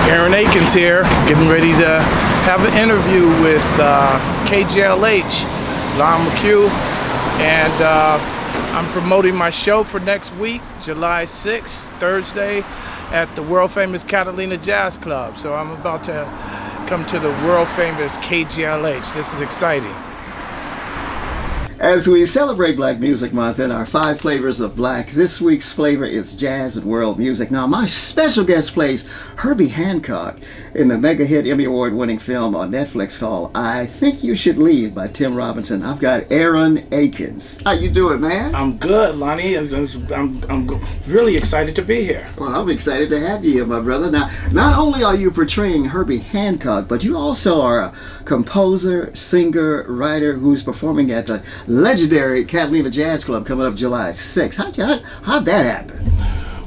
Aaron Akins here, getting ready to have an interview with KJLH, Lon McQ, and I'm promoting my show for next week, July 6th, Thursday, at the world-famous Catalina Jazz Club. So I'm about to come to the world-famous KJLH. This is exciting. As we celebrate Black Music Month in our 5 flavors of black, this week's flavor is jazz and world music. Now, my special guest plays Herbie Hancock in the mega hit Emmy Award winning film on Netflix called I Think You Should Leave by Tim Robinson. I've got Aaron Akins. How you doing, man? I'm good, Lonnie. I'm really excited to be here. Well, I'm excited to have you here, my brother. Now, not only are you portraying Herbie Hancock, but you also are a composer, singer, writer who's performing at the legendary Catalina Jazz Club coming up July 6th. How'd that happen?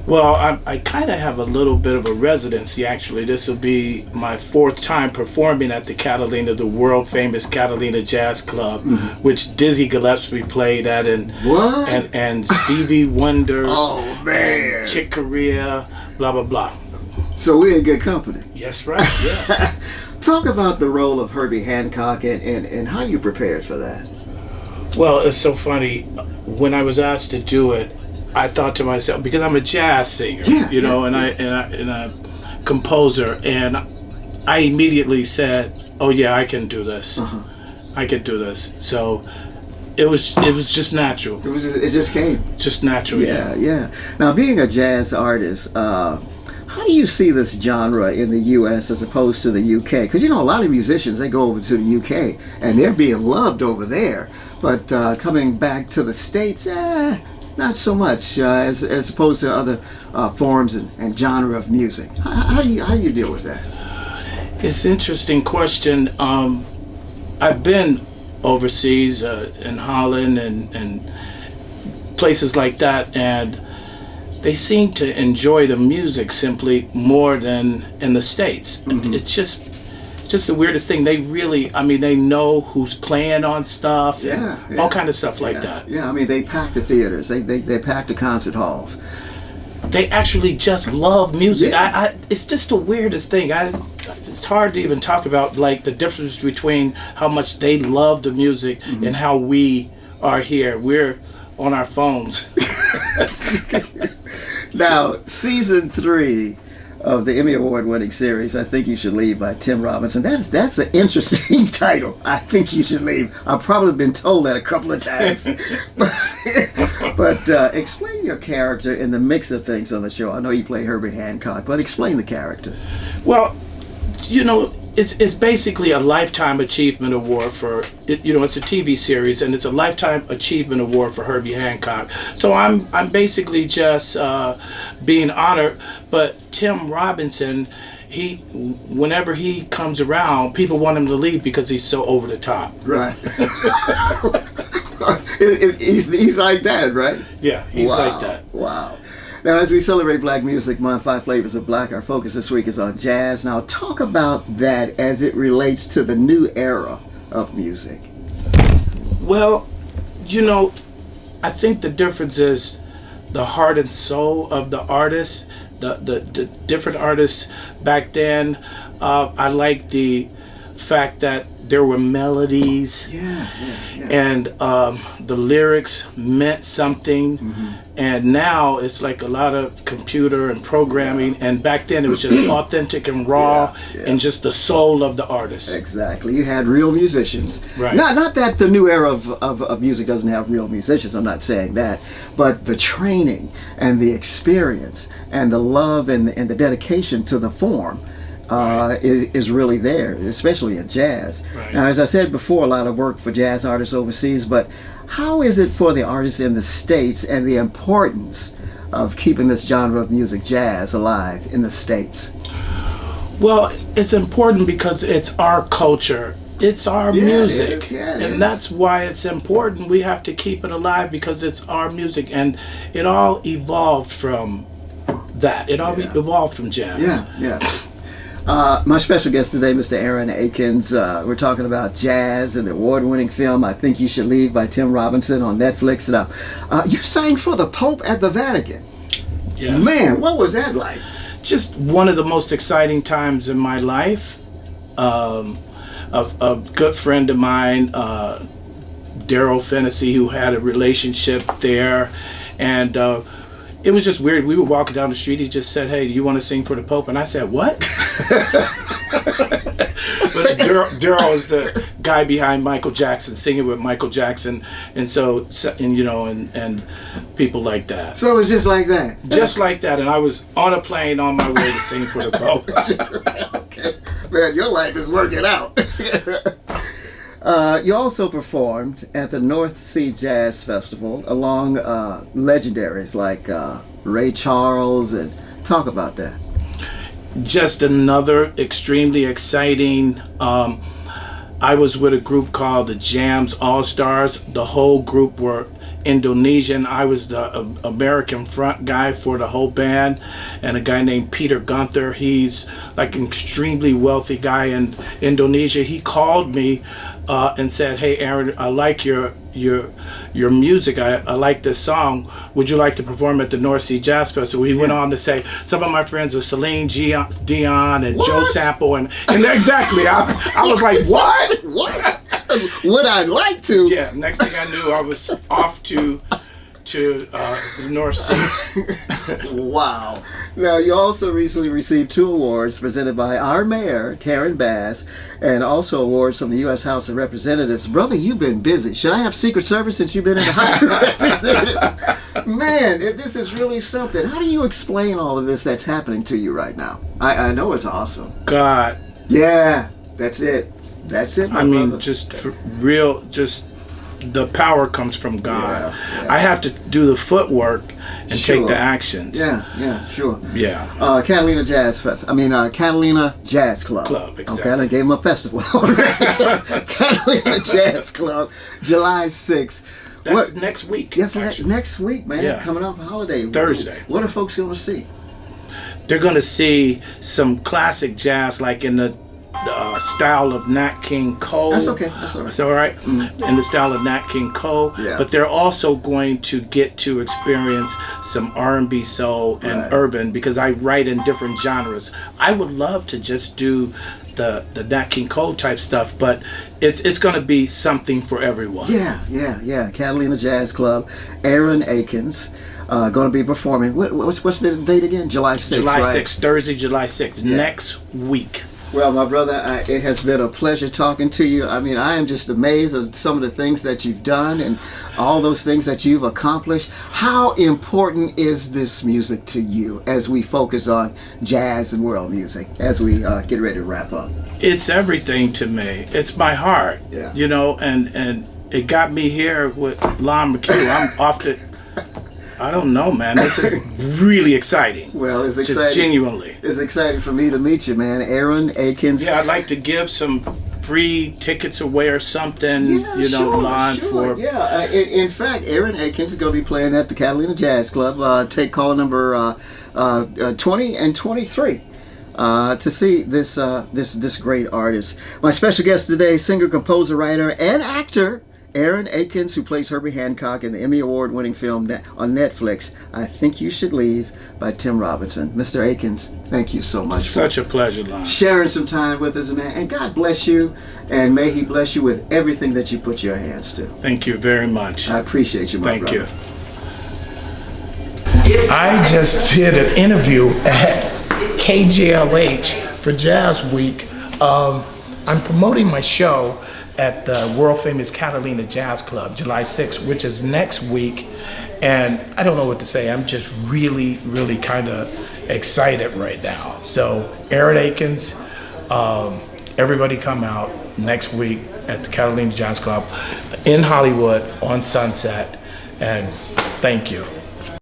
Well, I kind of have a little bit of a residency, actually. This will be my 4th time performing at the Catalina, the world-famous Catalina Jazz Club, which Dizzy Gillespie played at, and Stevie Wonder, oh, man, and Chick Corea, blah, blah, blah. So we're in good company. Yes, right, yes. Talk about the role of Herbie Hancock and how you prepared for that. Well, it's so funny. When I was asked to do it, I thought to myself, because I'm a jazz singer, and a composer, and I immediately said, "Oh yeah, I can do this. I can do this." So it was just natural. It just came. Just natural. Yeah. Now, being a jazz artist, how do you see this genre in the U.S. as opposed to the U.K.? Because a lot of musicians, they go over to the U.K. and they're being loved over there. But coming back to the States, not so much as opposed to other forms and genre of music. How do you deal with that? It's an interesting question. I've been overseas in Holland and places like that, and they seem to enjoy the music simply more than in the States. It's just the weirdest thing. They really, they know who's playing on stuff and all kind of stuff like that. Yeah, they pack the theaters. They pack the concert halls. They actually just love music. Yeah. It's just the weirdest thing. It's hard to even talk about, like, the difference between how much they love the music and how we are here. We're on our phones. Now, season 3 of the Emmy Award winning series, I Think You Should Leave by Tim Robinson. That's an interesting title. I Think You Should Leave. I've probably been told that a couple of times. But explain your character in the mix of things on the show. I know you play Herbie Hancock, but explain the character. Well, it's basically a Lifetime Achievement Award for, it's a TV series, and it's a Lifetime Achievement Award for Herbie Hancock. So I'm basically just being honored, but Tim Robinson, whenever he comes around, people want him to leave because he's so over the top. Right. he's like that, right? Yeah, he's like that. Wow. Now, as we celebrate Black Music Month, 5 flavors of black, our focus this week is on jazz. Now, talk about that as it relates to the new era of music. Well, I think the difference is the heart and soul of the artist. The different artists back then, I like the fact that there were melodies, and the lyrics meant something. And now it's like a lot of computer and programming, and back then it was just authentic and raw, and just the soul of the artist. Exactly. You had real musicians. Right. Not that the new era of music doesn't have real musicians, I'm not saying that, but the training and the experience and the love and the dedication to the form is really there, especially in jazz. Right. Now, as I said before, a lot of work for jazz artists overseas, but how is it for the artists in the States and the importance of keeping this genre of music, jazz, alive in the States? Well, it's important because it's our culture. It's our music. And that's why it's important. We have to keep it alive because it's our music, and it all evolved from that. It all evolved from jazz. My special guest today, Mr. Aaron Akins. We're talking about jazz and the award-winning film I Think You Should Leave by Tim Robinson on Netflix. Now, you sang for the Pope at the Vatican. Yes. Man, what was that like? just one of the most exciting times in my life. A good friend of mine, Daryl Fennessy, who had a relationship there, and it was just weird. We were walking down the street. He just said, "Hey, do you want to sing for the Pope?" And I said, "What?" But Daryl is the guy behind Michael Jackson, singing with Michael Jackson, and people like that. So it was just like that. Just like that, and I was on a plane on my way to sing for the Pope. Okay, man, your life is working out. You also performed at the North Sea Jazz Festival along legendaries like Ray Charles, and talk about that. Just another extremely exciting. I was with a group called the Jams All Stars. The whole group were Indonesian. I was the American front guy for the whole band, and a guy named Peter Gunther. He's like an extremely wealthy guy in Indonesia. He called me and said, "Hey, Aaron, I like your music. I like this song. Would you like to perform at the North Sea Jazz Festival?" He went on to say, "Some of my friends are Celine Dion and Joe Sample," and exactly. I was like, "What? What? Would I like to?" Yeah. Next thing I knew, I was off to the North Sea. Wow. Now, you also recently received 2 awards presented by our mayor, Karen Bass, and also awards from the U.S. House of Representatives. Brother, you've been busy. Should I have Secret Service since you've been in the House of Representatives? Man, this is really something. How do you explain all of this that's happening to you right now? I know it's awesome. God. Yeah, that's it. That's it, my brother. Just for real, just the power comes from God. Yeah. I have to do the footwork and take the actions. Yeah, sure. Yeah. Catalina Jazz Catalina Jazz Club. Exactly. Okay, I gave them a festival already. Catalina Jazz Club, July 6th. That's next week. Yes, next week, man. Yeah. Coming up holiday. Thursday. What are folks going to see? They're going to see some classic jazz, like in the style of Nat King Cole. That's okay. That's all right. That's all right. Mm-hmm. In the style of Nat King Cole. Yeah. But they're also going to get to experience some R&B, soul, and urban, because I write in different genres. I would love to just do the Nat King Cole type stuff, but it's going to be something for everyone. Yeah. Catalina Jazz Club, Aaron Akins. Going to be performing. What's the date again? July 6th. July right? 6th, Thursday, July 6th, next week. Well, my brother, it has been a pleasure talking to you. I mean, I am just amazed at some of the things that you've done and all those things that you've accomplished. How important is this music to you as we focus on jazz and world music, as we get ready to wrap up? It's everything to me. It's my heart, and it got me here with Lon McQ. I'm off to... I don't know, man. This is really exciting. Well, it's exciting. Genuinely. It's exciting for me to meet you, man. Aaron Akins. Yeah, I'd like to give some free tickets away or something, Lon, for... Yeah, in fact, Aaron Akins is going to be playing at the Catalina Jazz Club. Take call number 20 and 23. To see this great artist. My special guest today, singer, composer, writer, and actor, Aaron Akins, who plays Herbie Hancock in the Emmy Award Winning film on Netflix, I Think You Should Leave, by Tim Robinson. Mr. Akins, thank you so much. Such a pleasure, Lon. Sharing some time with us, man. And God bless you, and may He bless you with everything that you put your hands to. Thank you very much. I appreciate you, my brother. Thank you. I just did an interview at KJLH for Jazz Week. I'm promoting my show at the world famous Catalina Jazz Club, July 6th, which is next week. And I don't know what to say. I'm just really, really kind of excited right now. So Aaron Akins, everybody come out next week at the Catalina Jazz Club in Hollywood on Sunset. And thank you.